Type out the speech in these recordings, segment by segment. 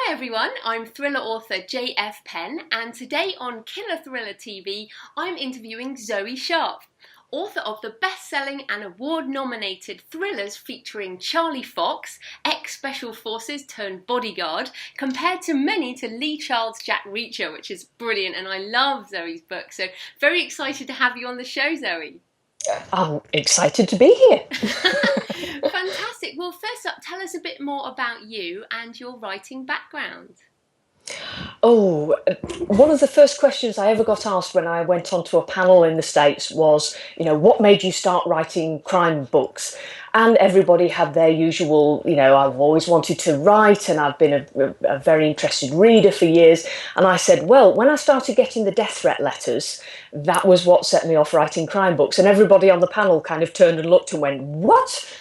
Hi everyone, I'm thriller author J.F.Penn, and today on Killer Thriller TV I'm interviewing Zoe Sharp, author of the best-selling and award-nominated thrillers featuring Charlie Fox, ex-Special Forces turned bodyguard, compared to many to Lee Child's Jack Reacher, which is brilliant, and I love Zoe's book, so very excited to have you on the show, Zoe. I'm excited to be here. Fantastic. Well, first up, tell us a bit more about you and your writing background. Oh, one of the first questions I ever got asked when I went onto a panel in the States was, what made you start writing crime books? And everybody had their usual, I've always wanted to write and I've been a very interested reader for years. And I said, well, when I started getting the death threat letters, that was what set me off writing crime books. And everybody on the panel kind of turned and looked and went, what?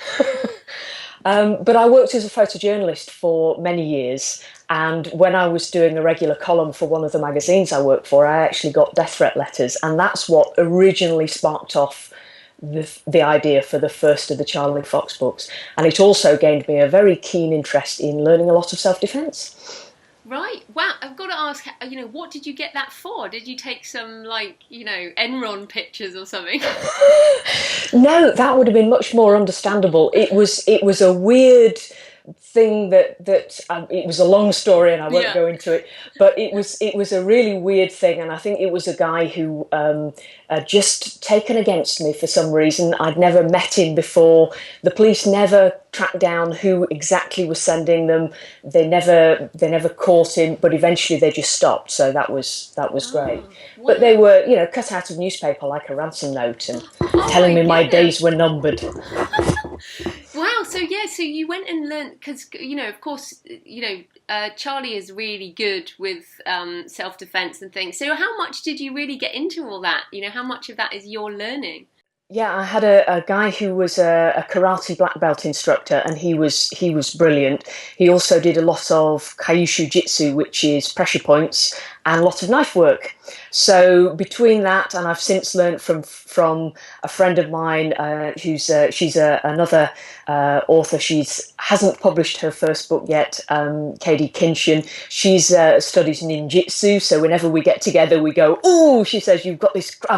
But I worked as a photojournalist for many years, and when I was doing a regular column for one of the magazines I worked for, I actually got death threat letters, and that's what originally sparked off the idea for the first of the Charlie Fox books. And it also gained me a very keen interest in learning a lot of self-defense. Right. Wow. I've got to ask, what did you get that for? Did you take some, Enron pictures or something? No, that would have been much more understandable. It was a weird thing that it was a long story and I won't go into it, but it was a really weird thing, and I think it was a guy who just taken against me for some reason. I'd never met him before. The police never tracked down who exactly was sending them. They never caught him, but eventually they just stopped. So that was great. Wow. But they were cut out of newspaper like a ransom note and telling me my days were numbered. Wow, so you went and learned, because, of course, Charlie is really good with self-defense and things. So how much did you really get into all that? How much of that is your learning? Yeah, I had a guy who was a karate black belt instructor, and he was brilliant. He also did a lot of kyushu jitsu, which is pressure points, and a lot of knife work. So between that, and I've since learned from a friend of mine she's another author. Hasn't published her first book yet, Katie Kinshin. She's studies ninjutsu, so whenever we get together, we go, "Oh," she says, "I've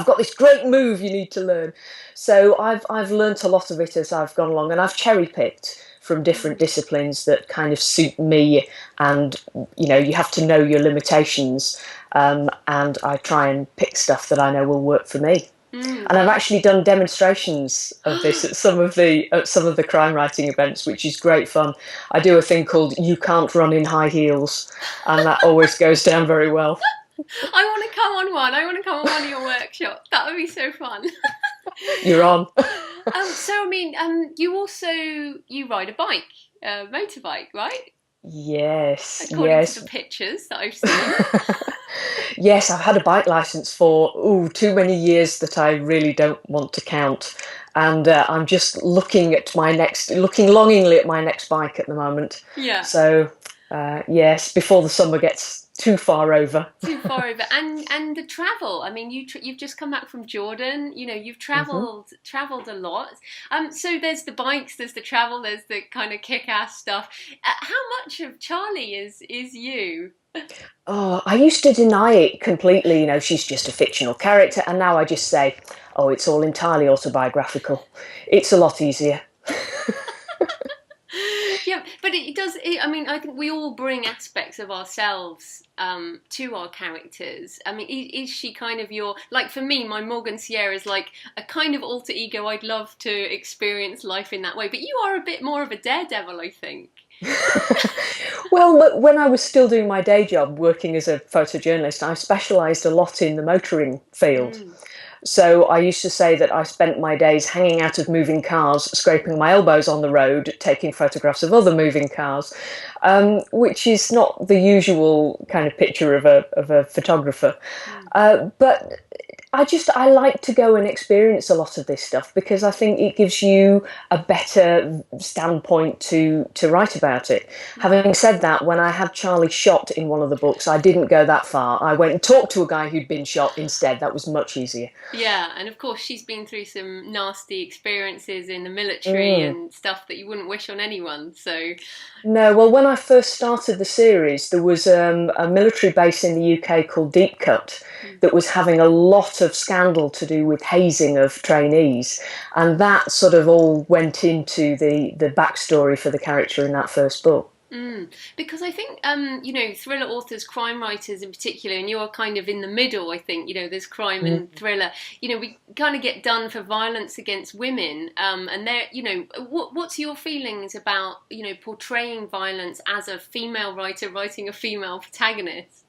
got this great move you need to learn." So I've learnt a lot of it as I've gone along, and I've cherry picked from different disciplines that kind of suit me, and you have to know your limitations, and I try and pick stuff that I know will work for me. And I've actually done demonstrations of this at some of the crime writing events, which is great fun. I do a thing called "You Can't Run in High Heels," and that always goes down very well. I want to come on one. I want to come on one of your workshops. That would be so fun. You're on. You ride a bike, a motorbike, right? Yes. According to the pictures that I've seen. Yes, I've had a bike license for too many years that I really don't want to count, and I'm just looking longingly at my next bike at the moment. Yeah. So yes, before the summer gets too far over. And the travel. I mean, you've just come back from Jordan. You've traveled a lot. So there's the bikes, there's the travel, there's the kind of kick-ass stuff. How much of Charlie is you? Oh, I used to deny it completely. She's just a fictional character, and now I just say, oh, it's all entirely autobiographical. It's a lot easier. Yeah, but it does. I think we all bring aspects of ourselves to our characters. I mean, is she kind of for me, my Morgan Sierra is like a kind of alter ego. I'd love to experience life in that way, but you are a bit more of a daredevil, I think. Well, when I was still doing my day job, working as a photojournalist, I specialised a lot in the motoring field. So I used to say that I spent my days hanging out of moving cars, scraping my elbows on the road, taking photographs of other moving cars, which is not the usual kind of picture of a photographer. But I like to go and experience a lot of this stuff because I think it gives you a better standpoint to write about it. Having said that, when I had Charlie shot in one of the books, I didn't go that far. I went and talked to a guy who'd been shot instead. That was much easier. Yeah, and of course she's been through some nasty experiences in the military Mm. and stuff that you wouldn't wish on anyone. So, No, well, when I first started the series, there was a military base in the UK called Deep Cut that was having a lot of scandal to do with hazing of trainees, and that sort of all went into the backstory for the character in that first book. because I think, thriller authors, crime writers in particular, and you're kind of in the middle, I think, there's crime and thriller, we kind of get done for violence against women. And they're, what's your feelings about, portraying violence as a female writer writing a female protagonist?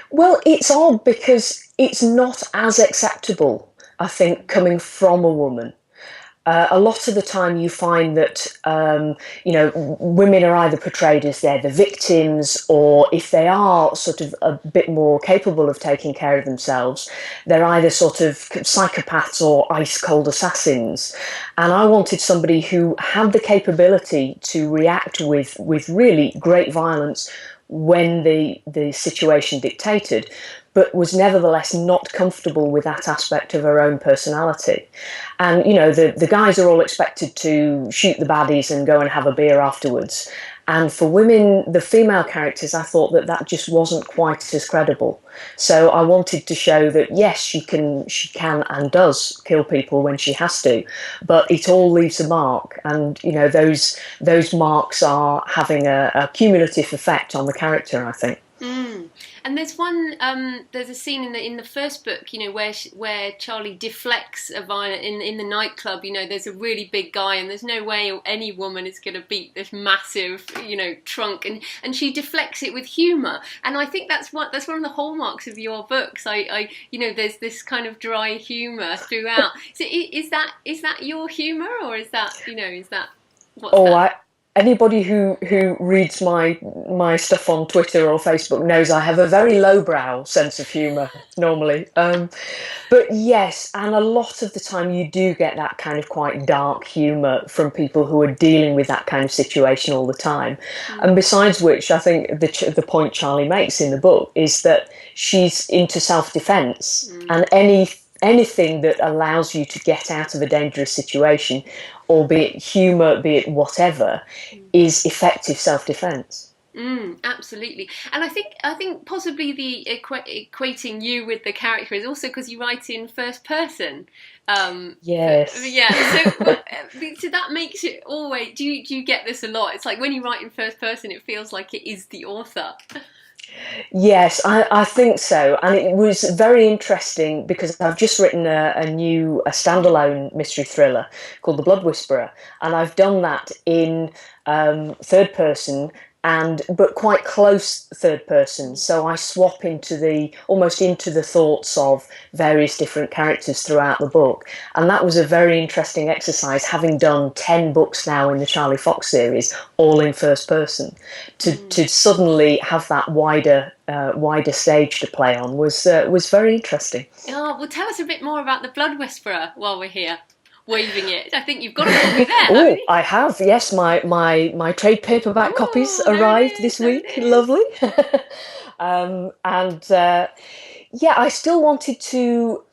Well, it's odd because it's not as acceptable, I think, coming from a woman. A lot of the time you find that, women are either portrayed as they're the victims, or if they are sort of a bit more capable of taking care of themselves, they're either sort of psychopaths or ice cold assassins. And I wanted somebody who had the capability to react with really great violence when the situation dictated, but was nevertheless not comfortable with that aspect of her own personality. And, the guys are all expected to shoot the baddies and go and have a beer afterwards. And for women, the female characters, I thought that just wasn't quite as credible. So I wanted to show that, yes, she can and does kill people when she has to, but it all leaves a mark. And, those marks are having a cumulative effect on the character, I think. And there's a scene in the first book, where Charlie deflects a violent in the nightclub. There's a really big guy, and there's no way any woman is going to beat this massive, trunk, and she deflects it with humour. And I think that's one of the hallmarks of your books. There's this kind of dry humour throughout. So is that your humour, or is that what's that? Anybody who reads my stuff on Twitter or Facebook knows I have a very lowbrow sense of humour normally. But yes, and a lot of the time you do get that kind of quite dark humour from people who are dealing with that kind of situation all the time. And besides which, I think the point Charlie makes in the book is that she's into self-defense, and anything that allows you to get out of a dangerous situation, albeit humour, be it whatever, is effective self-defense. Absolutely, and I think possibly the equating you with the character is also because you write in first person. Yes. Yeah. So that makes it always. Do you get this a lot? It's like when you write in first person, it feels like it is the author. Yes, I think so. And it was very interesting because I've just written a standalone mystery thriller called The Blood Whisperer. And I've done that in third person, but quite close third person. So I swap almost into the thoughts of various different characters throughout the book. And that was a very interesting exercise, having done 10 books now in the Charlie Fox series, all in first person. To suddenly have that wider stage to play on was very interesting. Oh, well, tell us a bit more about The Blood Whisperer while we're here. Waving it. I think you've got a copy there. I have. Yes, my trade paperback copies arrived this week. Lovely. I still wanted to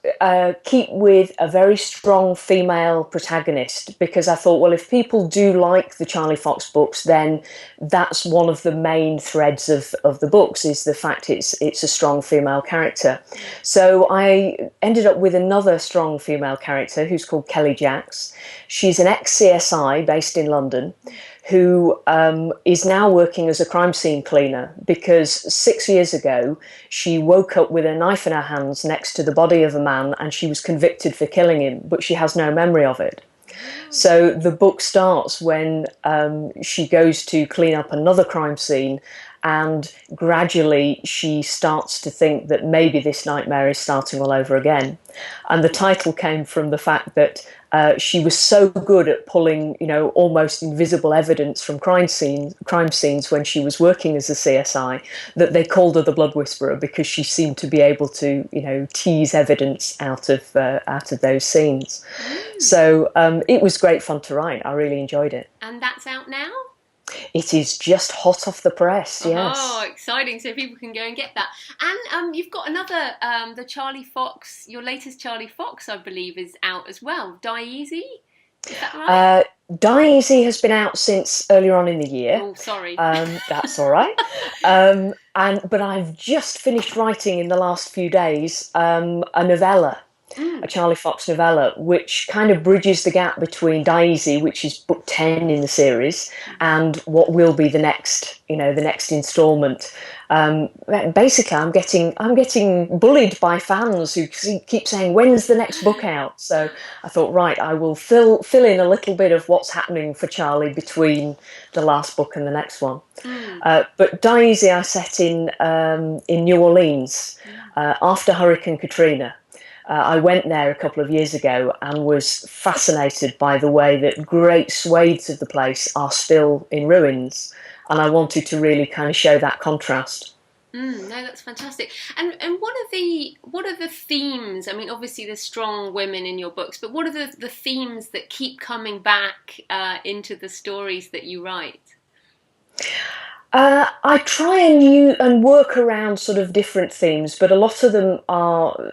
keep with a very strong female protagonist because I thought, well, if people do like the Charlie Fox books, then that's one of the main threads of the books, is the fact it's a strong female character. So I ended up with another strong female character who's called Kelly Jacks. She's an ex-CSI based in London, who is now working as a crime scene cleaner because 6 years ago she woke up with a knife in her hands next to the body of a man, and she was convicted for killing him, but she has no memory of it. So the book starts when she goes to clean up another crime scene, and gradually she starts to think that maybe this nightmare is starting all over again. And the title came from the fact that She was so good at pulling, almost invisible evidence from crime scenes when she was working as a CSI, that they called her the Blood Whisperer, because she seemed to be able to, tease evidence out of those scenes. So it was great fun to write. I really enjoyed it. And that's out now? It is just hot off the press, yes. Oh, exciting. So people can go and get that. And you've got another, the Charlie Fox, your latest Charlie Fox, I believe, is out as well. Die Easy? Is that right? Die Easy has been out since earlier on in the year. Oh, sorry. That's all right. But I've just finished writing in the last few days a novella. A Charlie Fox novella, which kind of bridges the gap between Die Easy, which is book 10 in the series, and what will be the next instalment. Basically, I'm getting bullied by fans who keep saying, "When's the next book out?" So I thought, right, I will fill in a little bit of what's happening for Charlie between the last book and the next one. But Die Easy I set in New Orleans after Hurricane Katrina. I went there a couple of years ago and was fascinated by the way that great swathes of the place are still in ruins, and I wanted to really kind of show that contrast. No, that's fantastic. And what are the themes? I mean, obviously there's strong women in your books, but what are the themes that keep coming back into the stories that you write? I try and work around sort of different themes, but a lot of them are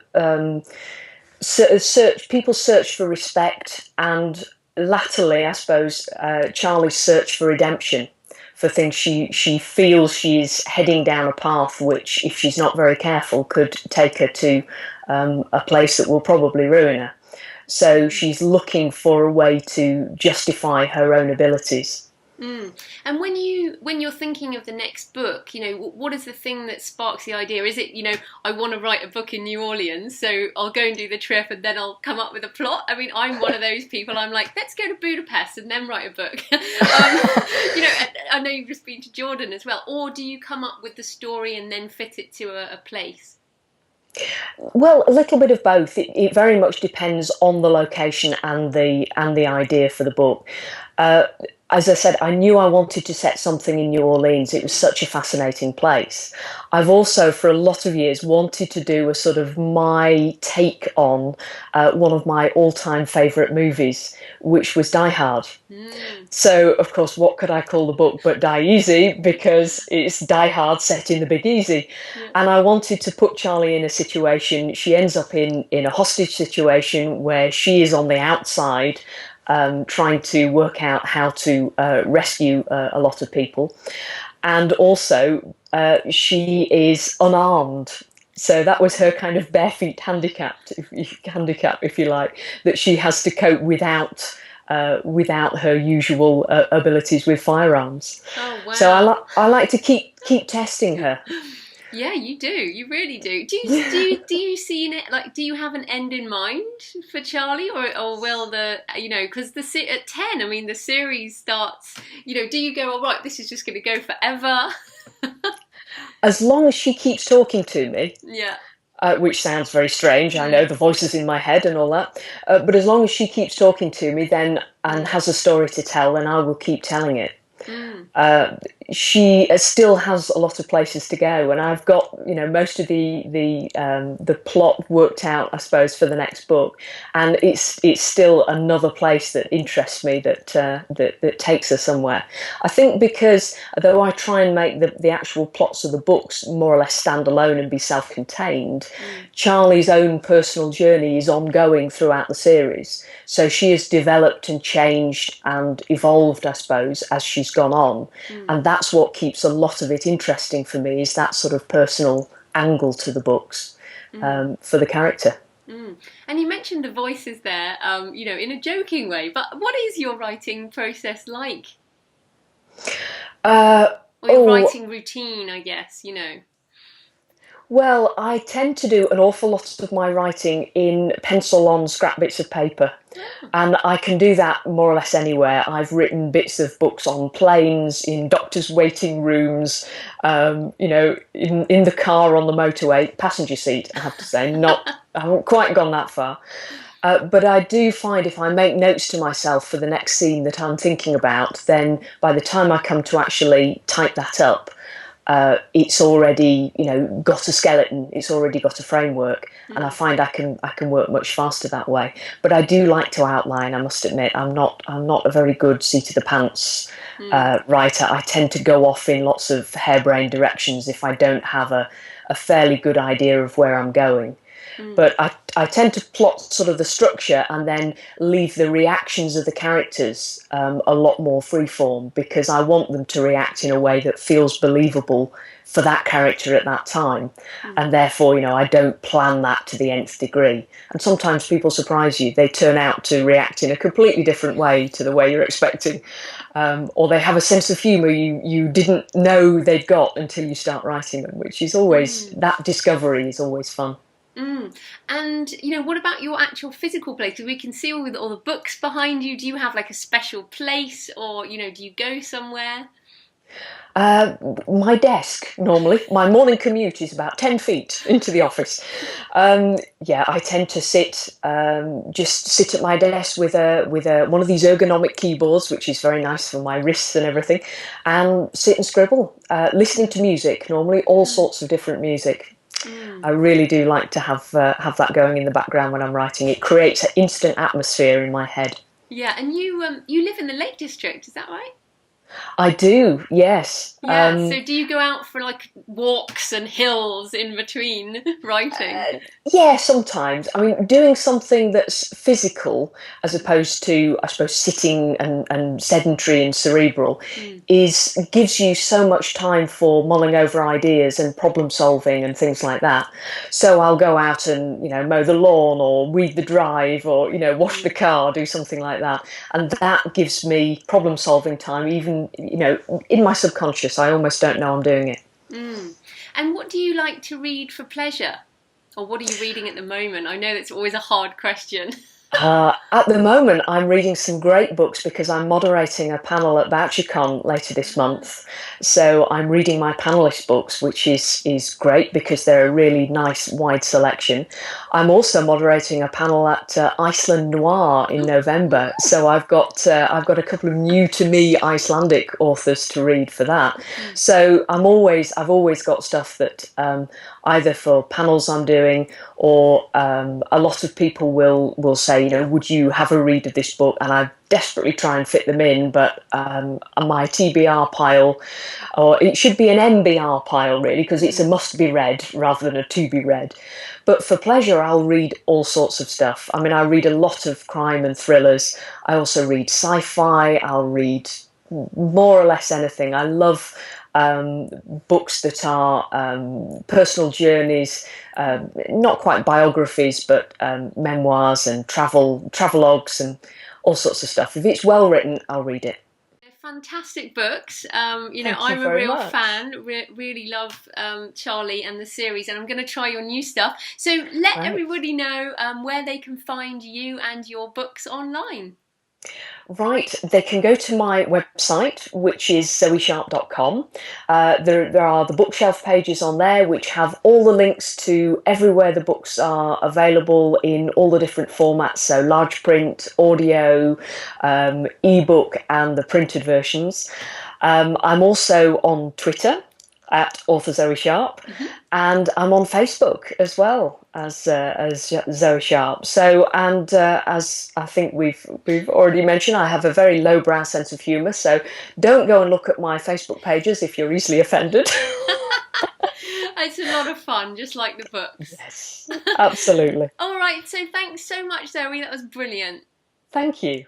people search for respect, and latterly, I suppose, Charlie's search for redemption, for things she feels she's heading down a path which, if she's not very careful, could take her to a place that will probably ruin her. So she's looking for a way to justify her own abilities. And when you're thinking of the next book, what is the thing that sparks the idea? Is it, I want to write a book in New Orleans, so I'll go and do the trip and then I'll come up with a plot? I mean, I'm one of those people. I'm like, let's go to Budapest and then write a book. I know you've just been to Jordan as well. Or do you come up with the story and then fit it to a place? Well, a little bit of both. It very much depends on the location and the idea for the book. As I said, I knew I wanted to set something in New Orleans. It was such a fascinating place. I've also, for a lot of years, wanted to do a sort of my take on one of my all-time favourite movies, which was Die Hard. So, of course, what could I call the book but Die Easy, because it's Die Hard set in the Big Easy. Yeah. And I wanted to put Charlie in a situation. She ends up in a hostage situation where she is on the outside, trying to work out how to rescue a lot of people. And also, she is unarmed. So that was her kind of bare feet handicap, if you like, that she has to cope without her usual abilities with firearms. Oh, wow. So I like to keep testing her. Yeah, you do. You really do. Do you see it, like, do you have an end in mind for Charlie, or will because at 10, I mean, the series starts. Do you go, all right, this is just going to go forever? As long as she keeps talking to me. Yeah. Which sounds very strange. I know, the voices in my head and all that. But as long as she keeps talking to me, then and has a story to tell, then I will keep telling it. She still has a lot of places to go, and I've got most of the plot worked out, I suppose, for the next book, and it's still another place that interests me, that takes her somewhere. I think because though I try and make the actual plots of the books more or less stand alone and be self-contained, Charlie's own personal journey is ongoing throughout the series, so she has developed and changed and evolved, I suppose, as she's gone on, and that's what keeps a lot of it interesting for me, is that sort of personal angle to the books for the character. And you mentioned the voices there, in a joking way, but what is your writing process like? Or your writing routine, I guess, Well, I tend to do an awful lot of my writing in pencil on scrap bits of paper. And I can do that more or less anywhere. I've written bits of books on planes, in doctors' waiting rooms, in the car on the motorway, passenger seat, I have to say. I haven't quite gone that far. But I do find if I make notes to myself for the next scene that I'm thinking about, then by the time I come to actually type that up, it's already, got a skeleton. It's already got a framework, and I find I can work much faster that way. But I do like to outline. I must admit, I'm not a very good seat of the pants writer. I tend to go off in lots of harebrained directions if I don't have a fairly good idea of where I'm going. But I tend to plot sort of the structure and then leave the reactions of the characters a lot more freeform, because I want them to react in a way that feels believable for that character at that time. And therefore, I don't plan that to the nth degree. And sometimes people surprise you. They turn out to react in a completely different way to the way you're expecting. Or they have a sense of humour you didn't know they'd got until you start writing them, which is always, that discovery is always fun. And, what about your actual physical place? Because we can see all the books behind you. Do you have like a special place, or, do you go somewhere? My desk, normally. My morning commute is about 10 feet into the office. I tend to just sit at my desk with one of these ergonomic keyboards, which is very nice for my wrists and everything, and sit and scribble, listening to music, normally all sorts of different music. I really do like to have that going in the background when I'm writing. It creates an instant atmosphere in my head. Yeah, and you live in the Lake District, is that right? I do, yes. Yeah, so do you go out for like walks and hills in between writing? Yeah, sometimes. I mean, doing something that's physical as opposed to, I suppose, sitting and sedentary and cerebral gives you so much time for mulling over ideas and problem solving and things like that. So I'll go out and, mow the lawn or weed the drive or, wash the car, do something like that. And that gives me problem solving time, even, in my subconscious. I almost don't know I'm doing it. And what do you like to read for pleasure? Or what are you reading at the moment? I know that's always a hard question. At the moment, I'm reading some great books because I'm moderating a panel at VoucherCon later this month. So I'm reading my panelist books, which is great because they're a really nice wide selection. I'm also moderating a panel at Iceland Noir in November. So I've got a couple of new to me Icelandic authors to read for that. So I've always got stuff that either for panels I'm doing, or a lot of people will say, would you have a read of this book? And I desperately try and fit them in, but my TBR pile, or it should be an NBR pile really, because it's a must be read rather than a to be read. But for pleasure, I'll read all sorts of stuff. I mean, I read a lot of crime and thrillers. I also read sci-fi. I'll read more or less anything. I love books that are personal journeys, not quite biographies, but memoirs and travelogues and all sorts of stuff. If it's well written, I'll read it. Fantastic books. I'm you a real much. fan. Really love Charlie and the series, and I'm going to try your new stuff. So let everybody know where they can find you and your books online. Right, they can go to my website, which is zoesharp.com. There are the bookshelf pages on there, which have all the links to everywhere the books are available in all the different formats, so large print, audio, ebook, and the printed versions. I'm also on Twitter at author Zoe Sharp, and I'm on Facebook as well as Zoe Sharp. So, and as I think we've already mentioned, I have a very lowbrow sense of humour. So, don't go and look at my Facebook pages if you're easily offended. It's a lot of fun, just like the books. Yes, absolutely. All right, so thanks so much, Zoe. That was brilliant. Thank you.